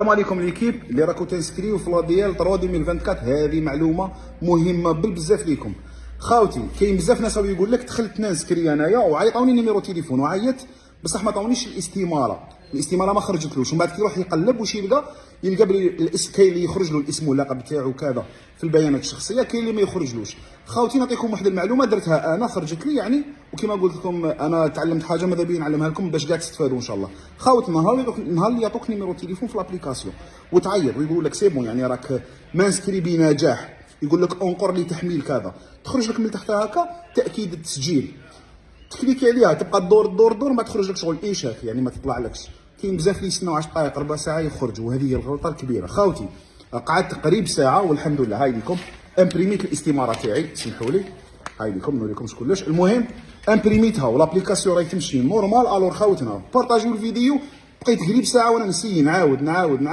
السلام عليكم ليكيب اللي راكم تنسكريو في لا ديال 3 2024. هذه معلومه مهمه بزاف ليكم خاوتي. كاين بزاف ناس يقول لك دخلت ننسكري انايا وعيطوني نيميرو تليفون وعيط بصح ما عطاونيش الاستماره ما خرجتلوش. ومن بعد كيروح يقلب واش يلقى بلي الاسم كاين اللي يخرج له الاسم واللقب تاعو كذا في البيانات الشخصيه، كاين اللي ما يخرجلوش. خاوتي نعطيكم واحد المعلومه درتها انا خرجت لي يعني، وكما قلت لكم انا تعلمت حاجه ماذا بيا نعلمها لكم باش كاع تستفادوا ان شاء الله. خاوتي نهار اللي يعطوك نيميرو تليفون في لابليكاسيون وتعيط ويقول لك سي بون يعني راك مانسكري بنجاح، يقول لك انقر لي تحميل كذا، تخرج لك من تحت هكا تاكيد التسجيل، تكليكي عليها تبقى الدور ما تخرج لك شغل ايشاك يعني ما تطلعلكش. كاين بزاف اللي يستناو 10 دقائق ربع ساعه يخرجوا، وهذه هي الغلطه الكبيره. خاوتي قعدت قريب ساعه والحمد لله. هاي لكم امبريميت الاستماره تاعي، سمحوا لي هاي لكم نوريكمش كلش. المهم امبريميتها والابليكاسيون راهي تمشي نورمال. الور خاوتنا بارطاجيو الفيديو، بقيت قريب ساعه وانا نسي نعاود